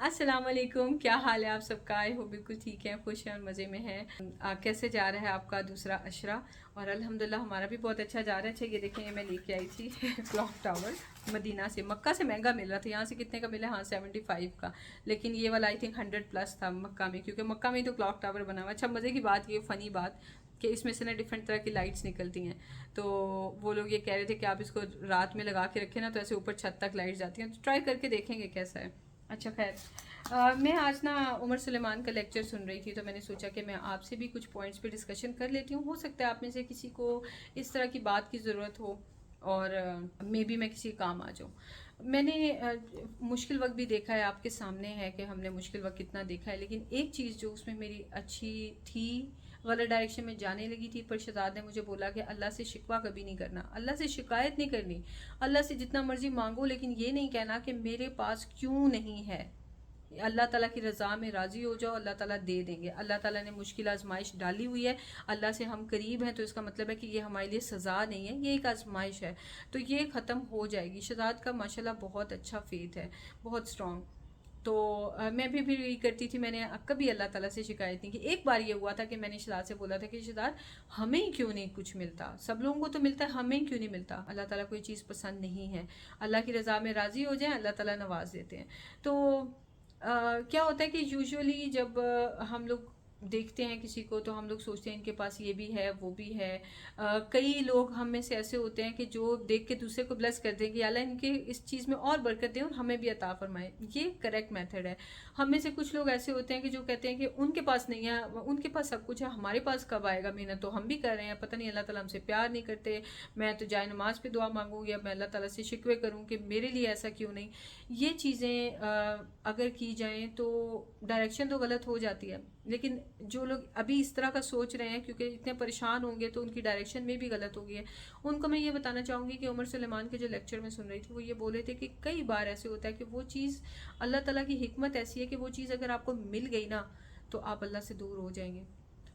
السلام علیکم، کیا حال ہے آپ سب کا؟ آئے ہو بالکل ٹھیک ہے، خوش ہیں اور مزے میں ہیں۔ کیسے جا رہا ہے آپ کا دوسرا عشرہ؟ اور الحمدللہ ہمارا بھی بہت اچھا جا رہا ہے۔ اچھا یہ دیکھیں، یہ میں لے کے آئی تھی کلاک ٹاور مدینہ سے۔ مکہ سے مہنگا مل رہا تھا، یہاں سے کتنے کا ملا؟ ہاں 75 کا، لیکن یہ والا آئی تھنک 100+ تھا مکہ میں، کیونکہ مکہ میں تو کلاک ٹاور بنا ہوا ہے۔ اچھا مزے کی بات، یہ فنی بات کہ اس میں سے نا ڈفرینٹ طرح کی لائٹس نکلتی ہیں، تو وہ لوگ یہ کہہ رہے تھے کہ آپ اس کو رات میں لگا کے رکھیں نا تو ایسے اوپر چھت تک لائٹ جاتی ہیں، تو ٹرائی کر کے دیکھیں گے کیسا ہے۔ اچھا خیر، میں آج نا عمر سلیمان کا لیکچر سن رہی تھی، تو میں نے سوچا کہ میں آپ سے بھی کچھ پوائنٹس پہ ڈسکشن کر لیتی ہوں۔ ہو سکتا ہے آپ میں سے کسی کو اس طرح کی بات کی ضرورت ہو، اور مے بی میں کسی کام آ جاؤں۔ میں نے مشکل وقت بھی دیکھا ہے، آپ کے سامنے ہے کہ ہم نے مشکل وقت کتنا دیکھا ہے، لیکن ایک چیز جو اس میں میری اچھی تھی، غلط ڈائریکشن میں جانے لگی تھی، پر شہزاد نے مجھے بولا کہ اللہ سے شکوہ کبھی نہیں کرنا، اللہ سے شکایت نہیں کرنی، اللہ سے جتنا مرضی مانگو، لیکن یہ نہیں کہنا کہ میرے پاس کیوں نہیں ہے۔ اللہ تعالیٰ کی رضا میں راضی ہو جاؤ، اللہ تعالیٰ دے دیں گے۔ اللہ تعالیٰ نے مشکل آزمائش ڈالی ہوئی ہے، اللہ سے ہم قریب ہیں، تو اس کا مطلب ہے کہ یہ ہمارے لیے سزا نہیں ہے، یہ ایک آزمائش ہے، تو یہ ختم ہو جائے گی۔ شہزاد کا ماشاءاللہ بہت اچھا فیتھ ہے، بہت اسٹرانگ۔ تو میں بھی یہی کرتی تھی، میں نے کبھی اللہ تعالیٰ سے شکایت نہیں کی۔ ایک بار یہ ہوا تھا کہ میں نے شہزاد سے بولا تھا کہ شہزاد ہمیں کیوں نہیں کچھ ملتا، سب لوگوں کو تو ملتا ہے، ہمیں کیوں نہیں ملتا؟ اللہ تعالیٰ کوئی چیز پسند نہیں ہے، اللہ کی رضا میں راضی ہو جائیں، اللہ تعالیٰ نواز دیتے ہیں۔ تو کیا ہوتا ہے کہ یوزولی جب ہم لوگ دیکھتے ہیں کسی کو، تو ہم لوگ سوچتے ہیں ان کے پاس یہ بھی ہے وہ بھی ہے۔ کئی لوگ ہم میں سے ایسے ہوتے ہیں کہ جو دیکھ کے دوسرے کو بلیس کر دیں کہ اللہ ان کے اس چیز میں اور برکت دیں اور ہمیں بھی عطا فرمائے۔ یہ کریکٹ میتھڈ ہے۔ ہم میں سے کچھ لوگ ایسے ہوتے ہیں کہ جو کہتے ہیں کہ ان کے پاس نہیں ہے، ان کے پاس سب کچھ ہے، ہمارے پاس کب آئے گا؟ محنت تو ہم بھی کر رہے ہیں، پتہ نہیں اللہ تعالیٰ ہم سے پیار نہیں کرتے، میں تو جائے نماز پہ دعا مانگوں یا میں اللہ تعالیٰ سے شکوے کروں کہ میرے لیے ایسا کیوں نہیں۔ یہ چیزیں اگر کی جائیں تو ڈائریکشن تو غلط ہو جاتی ہے، لیکن جو لوگ ابھی اس طرح کا سوچ رہے ہیں کیونکہ اتنے پریشان ہوں گے تو ان کی ڈائریکشن میں بھی غلط ہوگی ہے، ان کو میں یہ بتانا چاہوں گی کہ عمر سلیمان کے جو لیکچر میں سن رہی تھی، وہ یہ بول رہے تھے کہ کئی بار ایسے ہوتا ہے کہ وہ چیز، اللہ تعالیٰ کی حکمت ایسی ہے کہ وہ چیز اگر آپ کو مل گئی نا تو آپ اللہ سے دور ہو جائیں گے،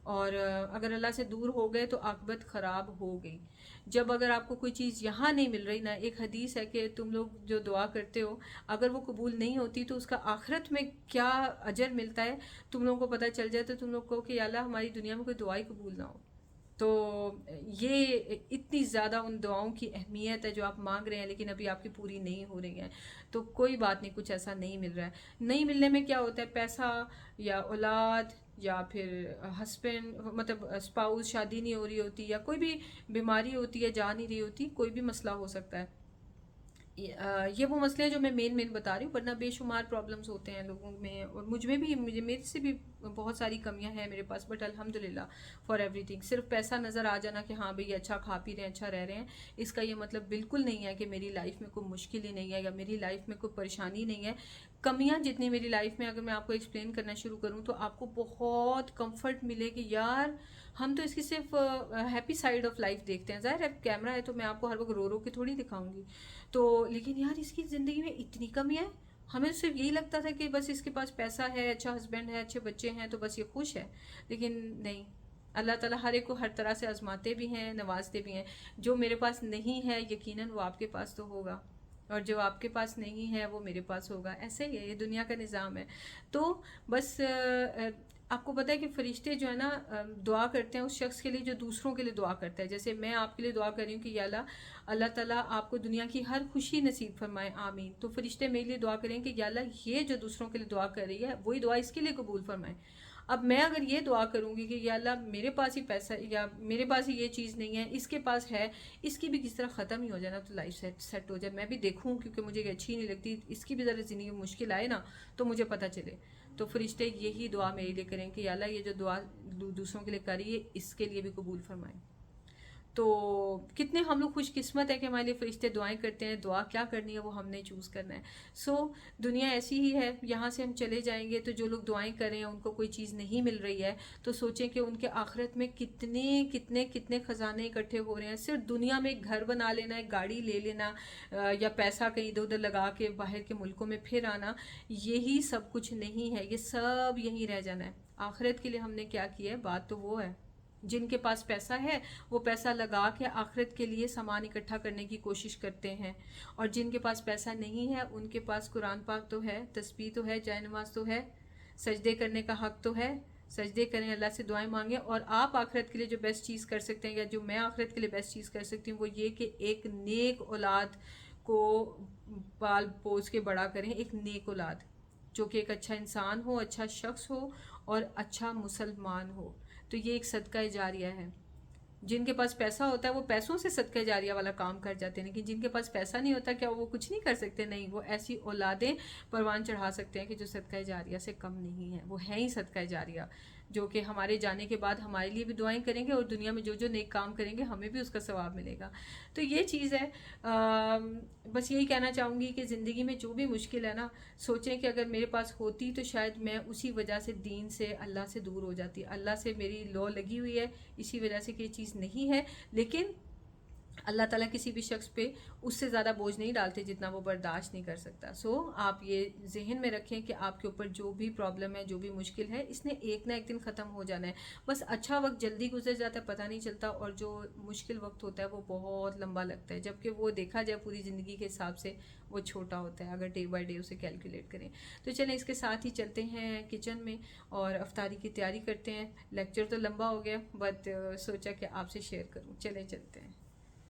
اور اگر اللہ سے دور ہو گئے تو عاقبت خراب ہو گئی۔ جب اگر آپ کو کوئی چیز یہاں نہیں مل رہی نا، ایک حدیث ہے کہ تم لوگ جو دعا کرتے ہو اگر وہ قبول نہیں ہوتی تو اس کا آخرت میں کیا اجر ملتا ہے تم لوگوں کو پتہ چل جائے تو تم لوگ کہو کہ یا اللہ ہماری دنیا میں کوئی دعا ہی قبول نہ ہو۔ تو یہ اتنی زیادہ ان دعاؤں کی اہمیت ہے جو آپ مانگ رہے ہیں لیکن ابھی آپ کی پوری نہیں ہو رہی ہیں، تو کوئی بات نہیں، کچھ ایسا نہیں مل رہا ہے۔ نہیں ملنے میں کیا ہوتا ہے؟ پیسہ یا اولاد یا پھر ہسبینڈ، مطلب اسپاؤس، شادی نہیں ہو رہی ہوتی، یا کوئی بھی بیماری ہوتی ہے، جا نہیں رہی ہوتی، کوئی بھی مسئلہ ہو سکتا ہے۔ یہ وہ مسئلے ہیں جو میں مین بتا رہی ہوں، ورنہ بے شمار پرابلمس ہوتے ہیں لوگوں میں، اور مجھ میں بھی، میرے سے بھی بہت ساری کمیاں ہیں میرے پاس، بٹ الحمدللہ فار ایوری تھنگ۔ صرف پیسہ نظر آ جانا کہ ہاں بھئی اچھا کھا پی رہے ہیں، اچھا رہ رہے ہیں، اس کا یہ مطلب بالکل نہیں ہے کہ میری لائف میں کوئی مشکل ہی نہیں ہے یا میری لائف میں کوئی پریشانی نہیں ہے۔ کمیاں جتنی میری لائف میں اگر میں آپ کو ایکسپلین کرنا شروع کروں تو آپ کو بہت کمفرٹ ملے کہ یار ہم تو اس کی صرف ہیپی سائیڈ آف لائف دیکھتے ہیں۔ ظاہر ہے کیمرہ ہے تو میں آپ کو ہر وقت رو رو کے تھوڑی دکھاؤں گی، تو لیکن یار اس کی زندگی میں اتنی کمیاں ہیں، ہمیں صرف یہی لگتا تھا کہ بس اس کے پاس پیسہ ہے، اچھا ہسبینڈ ہے، اچھے بچے ہیں تو بس یہ خوش ہے، لیکن نہیں، اللہ تعالیٰ ہر ایک کو ہر طرح سے آزماتے بھی ہیں، نوازتے بھی ہیں۔ جو میرے پاس نہیں ہے یقیناً وہ آپ کے پاس تو ہوگا، اور جو آپ کے پاس نہیں ہے وہ میرے پاس ہوگا، ایسے ہی ہے، یہ دنیا کا نظام ہے۔ تو بس آپ کو پتہ ہے کہ فرشتے جو ہے نا دعا کرتے ہیں اس شخص کے لیے جو دوسروں کے لیے دعا کرتا ہے، جیسے میں آپ کے لیے دعا کر رہی ہوں کہ یا اللہ تعالیٰ آپ کو دنیا کی ہر خوشی نصیب فرمائے، آمین، تو فرشتے میرے لیے دعا کریں کہ یا اللہ یہ جو دوسروں کے لیے دعا کر رہی ہے وہی دعا اس کے لیے قبول فرمائے۔ اب میں اگر یہ دعا کروں گی کہ یا اللہ میرے پاس ہی پیسہ، یا میرے پاس ہی یہ چیز نہیں ہے، اس کے پاس ہے، اس کی بھی کس طرح ختم ہی ہو جائے نا تو لائف سیٹ ہو جائے، میں بھی دیکھوں کیونکہ مجھے یہ اچھی نہیں لگتی، اس کی بھی ذرا زندگی میں مشکل آئے نا تو مجھے پتہ چلے، تو فرشتے یہی دعا میرے لیے کریں کہ یا اللہ یہ جو دعا دوسروں کے لیے کری ہے اس کے لیے بھی قبول فرمائیں۔ تو کتنے ہم لوگ خوش قسمت ہے کہ ہمارے لیے فرشتے دعائیں کرتے ہیں، دعا کیا کرنی ہے وہ ہم نے چوز کرنا ہے۔ سو دنیا ایسی ہی ہے، یہاں سے ہم چلے جائیں گے، تو جو لوگ دعائیں کر رہے ہیں ان کو کوئی چیز نہیں مل رہی ہے تو سوچیں کہ ان کے آخرت میں کتنے کتنے کتنے خزانے اکٹھے ہو رہے ہیں۔ صرف دنیا میں ایک گھر بنا لینا، ایک گاڑی لے لینا، یا پیسہ کہیں ادھر ادھر لگا کے باہر کے ملکوں میں پھر آنا، یہی سب کچھ نہیں ہے، یہ سب یہیں رہ جانا ہے۔ آخرت کے لیے ہم نے کیا کیا ہے، بات تو وہ ہے۔ جن کے پاس پیسہ ہے وہ پیسہ لگا کے آخرت کے لیے سامان اکٹھا کرنے کی کوشش کرتے ہیں، اور جن کے پاس پیسہ نہیں ہے ان کے پاس قرآن پاک تو ہے، تسبیح تو ہے، جائے نماز تو ہے، سجدے کرنے کا حق تو ہے، سجدے کریں، اللہ سے دعائیں مانگیں. اور آپ آخرت کے لیے جو بیسٹ چیز کر سکتے ہیں، یا جو میں آخرت کے لیے بیسٹ چیز کر سکتی ہوں، وہ یہ کہ ایک نیک اولاد کو پال پوس کے بڑا کریں. ایک نیک اولاد جو کہ ایک اچھا انسان ہو، اچھا شخص ہو اور اچھا مسلمان ہو. تو یہ ایک صدقہ جاریہ ہے. جن کے پاس پیسہ ہوتا ہے وہ پیسوں سے صدقہ جاریہ والا کام کر جاتے ہیں، لیکن جن کے پاس پیسہ نہیں ہوتا کیا وہ کچھ نہیں کر سکتے؟ نہیں، وہ ایسی اولادیں پروان چڑھا سکتے ہیں کہ جو صدقہ جاریہ سے کم نہیں ہیں. وہ ہیں ہی صدقہ جاریہ، جو کہ ہمارے جانے کے بعد ہمارے لیے بھی دعائیں کریں گے، اور دنیا میں جو جو نیک کام کریں گے ہمیں بھی اس کا ثواب ملے گا. تو یہ چیز ہے. بس یہی کہنا چاہوں گی کہ زندگی میں جو بھی مشکل ہے نا، سوچیں کہ اگر میرے پاس ہوتی تو شاید میں اسی وجہ سے دین سے، اللہ سے دور ہو جاتی. اللہ سے میری لو لگی ہوئی ہے اسی وجہ سے کہ یہ چیز نہیں ہے، لیکن اللہ تعالیٰ کسی بھی شخص پہ اس سے زیادہ بوجھ نہیں ڈالتے جتنا وہ برداشت نہیں کر سکتا. آپ یہ ذہن میں رکھیں کہ آپ کے اوپر جو بھی پرابلم ہے، جو بھی مشکل ہے، اس نے ایک نہ ایک دن ختم ہو جانا ہے. بس اچھا وقت جلدی گزر جاتا ہے، پتہ نہیں چلتا، اور جو مشکل وقت ہوتا ہے وہ بہت لمبا لگتا ہے، جبکہ وہ دیکھا جائے پوری زندگی کے حساب سے وہ چھوٹا ہوتا ہے اگر ڈے بائی ڈے اسے کیلکولیٹ کریں. تو چلیں اس کے ساتھ ہی چلتے ہیں کچن میں اور افطاری کی تیاری کرتے ہیں. لیکچر تو لمبا ہو گیا، بٹ سوچا کہ آپ سے شیئر کروں. چلیں چلتے ہیں.